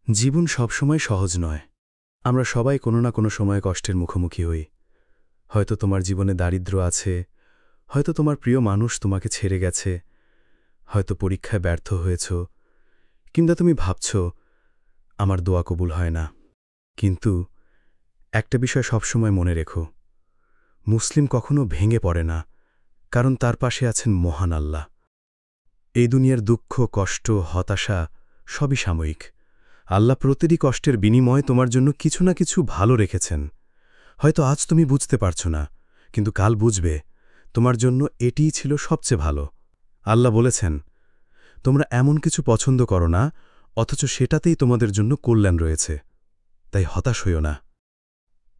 জীবন সবসময় সহজ নয়। আমরা সবাই কোনো না কোনো সময় কষ্টের মুখোমুখি হই। হয়তো তোমার জীবনে দারিদ্র্য আছে, হয়তো তোমার প্রিয় মানুষ তোমাকে ছেড়ে গেছে, হয়তো পরীক্ষায় ব্যর্থ হয়েছ, কিংবা তুমি ভাবছ আমার দোয়া কবুল হয় না। কিন্তু একটা বিষয় সবসময় মনে রেখো, মুসলিম কখনো ভেঙে পড়ে না, কারণ তার পাশে আছেন মহান আল্লাহ। এই দুনিয়ার দুঃখ, কষ্ট, হতাশা সবই সাময়িক। আল্লাহ প্রতিটি কষ্টের বিনিময়ে তোমার জন্য কিছু না কিছু ভালো রেখেছেন। হয়তো আজ তুমি বুঝতে পারছো না, কিন্তু কাল বুঝবে তোমার জন্য এটিই ছিল সবচেয়ে ভালো। আল্লাহ বলেছেন, তোমরা এমন কিছু পছন্দ করো না, অথচ সেটাতেই তোমাদের জন্য কল্যাণ রয়েছে। তাই হতাশ হইও না।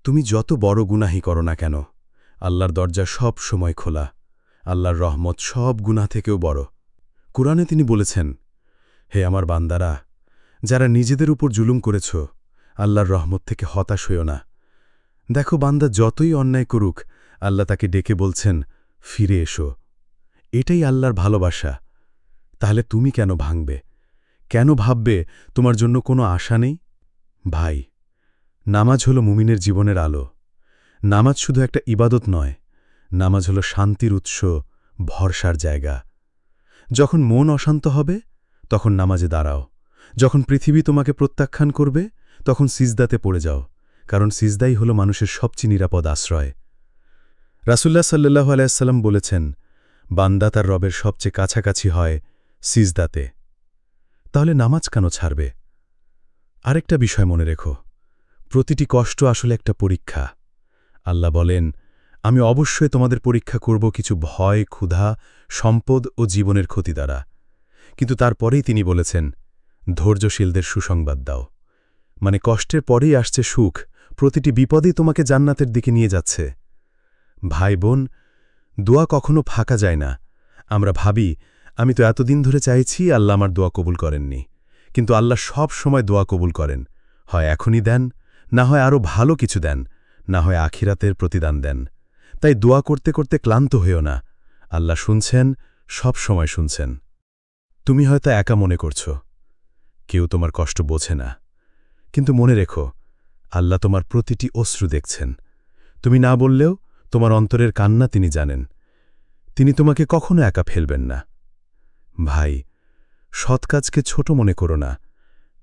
তুমি যত বড় গুনাহই করো না কেন, আল্লাহর দরজা সব সময় খোলা। আল্লাহর রহমত সব গুনাহ থেকেও বড়। কুরআনে তিনি বলেছেন, হে আমার বান্দারা, যারা নিজেদের উপর জুলুম করেছ, আল্লাহর রহমত থেকে হতাশ হইও না। দেখো, বান্দা যতই অন্যায় করুক, আল্লাহ তাকে ডেকে বলছেন, ফিরে এসো। এটাই আল্লাহর ভালোবাসা। তাহলে তুমি কেন ভাঙবে? কেন ভাববে তোমার জন্য কোনো আশা নেই? ভাই, নামাজ হল মুমিনের জীবনের আলো। নামাজ শুধু একটা ইবাদত নয়, নামাজ হল শান্তির উৎস, ভরসার জায়গা। যখন মন অশান্ত হবে, তখন নামাজে দাঁড়াও। যখন পৃথিবী তোমাকে প্রত্যাখ্যান করবে, তখন সিজদাতে পড়ে যাও, কারণ সিজদাই হল মানুষের সবচেয়ে নিরাপদ আশ্রয়। রাসূলুল্লাহ সাল্লাল্লাহু আলাইহি ওয়াসাল্লাম বলেছেন, বান্দা তার রবের সবচেয়ে কাছাকাছি হয় সিজদাতে। তাহলে নামাজ কেন ছাড়বে? আরেকটা বিষয় মনে রেখো, প্রতিটি কষ্ট আসলে একটা পরীক্ষা। আল্লাহ বলেন, আমি অবশ্যই তোমাদের পরীক্ষা করব কিছু ভয়, ক্ষুধা, সম্পদ ও জীবনের ক্ষতি দ্বারা। কিন্তু তারপরেই তিনি বলেছেন, ধৈর্যশীলদের সুসংবাদ দাও। মানে কষ্টের পরেই আসছে সুখ, প্রতিটি বিপদই তোমাকে জান্নাতের দিকে নিয়ে যাচ্ছে। ভাই বোন, দোয়া কখনো ফাঁকা যায় না। আমরা ভাবি, আমি তো এতদিন ধরে চাইছি, আল্লাহ আমার দোয়া কবুল করেননি। কিন্তু আল্লাহ সব সময় দোয়া কবুল করেন। হয় এখনই দেন, না হয় আরও ভালো কিছু দেন, না হয় আখিরাতের প্রতিদান দেন। তাই দোয়া করতে করতে ক্লান্ত হইও না। আল্লাহ শুনছেন, সব সময় শুনছেন। তুমি হয়তো একা মনে করছো, কেউ তোমার কষ্ট বোঝে না। কিন্তু মনে রেখো, আল্লাহ তোমার প্রতিটি অশ্রু দেখছেন। তুমি না বললেও তোমার অন্তরের কান্না তিনি জানেন। তিনি তোমাকে কখনো একা ফেলবেন না। ভাই, সৎ কাজকে ছোট মনে করো না।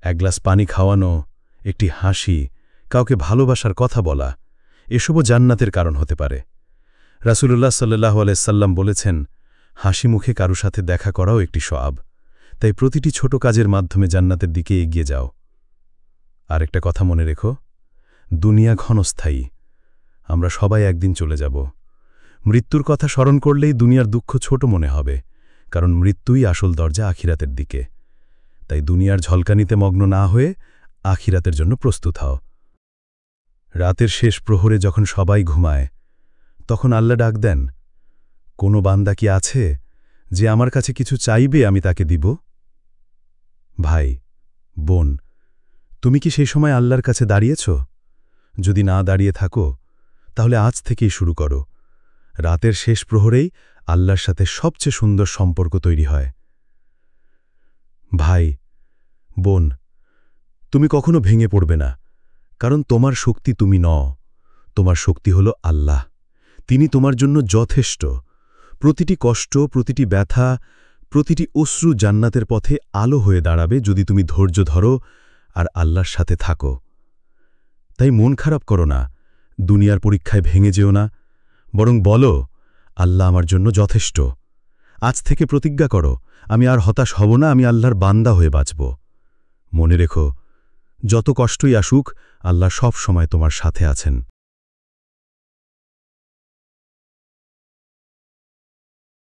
এক গ্লাস পানি খাওয়ানো, একটি হাসি, কাউকে ভালোবাসার কথা বলা, এসবও জান্নাতের কারণ হতে পারে। রাসূলুল্লাহ সাল্লাল্লাহু আলাইহি সাল্লাম বলেছেন, হাসি মুখে কারো সাথে দেখা করাও একটি সওয়াব। তাই প্রতিটি ছোট কাজের মাধ্যমে জান্নাতের দিকে এগিয়ে যাও। আরেকটা কথা মনে রেখো, দুনিয়া ক্ষণস্থায়ী। আমরা সবাই একদিন চলে যাব। মৃত্যুর কথা স্মরণ করলেই দুনিয়ার দুঃখ ছোট মনে হবে, কারণ মৃত্যুই আসল দরজা আখিরাতের দিকে। তাই দুনিয়ার ঝলকানিতে মগ্ন না হয়ে আখিরাতের জন্য প্রস্তুত হও। রাতের শেষ প্রহরে যখন সবাই ঘুমায়, তখন আল্লাহ ডাক দেন, কোনো বান্দা কি আছে যে আমার কাছে কিছু চাইবে, আমি তাকে দিব? ভাই বোন, তুমি কি সেই সময় আল্লাহর কাছে দাঁড়িয়েছ? যদি না দাঁড়িয়ে থাকো, তাহলে আজ থেকেই শুরু করো। রাতের শেষ প্রহরেই আল্লাহর সাথে সবচেয়ে সুন্দর সম্পর্ক তৈরি হয়। ভাই বোন, তুমি কখনো ভেঙে পড়বে না, কারণ তোমার শক্তি তুমি নও। তোমার শক্তি হল আল্লাহ। তিনি তোমার জন্য যথেষ্ট। প্রতিটি কষ্ট, প্রতিটি ব্যথা, প্রতিটি অশ্রু জান্নাতের পথে আলো হয়ে দাঁড়াবে যদি তুমি ধৈর্য ধরো আর আল্লাহর সাথে থাকো। তাই মন খারাপ করো না, দুনিয়ার পরীক্ষায় ভেঙে যেও না, বরং বলো, আল্লাহ আমার জন্য যথেষ্ট। আজ থেকে প্রতিজ্ঞা করো, আমি আর হতাশ হব না, আমি আল্লাহর বান্দা হয়ে বাঁচব। মনে রেখো, যত কষ্টই আসুক, আল্লাহ সব সময় তোমার সাথে আছেন।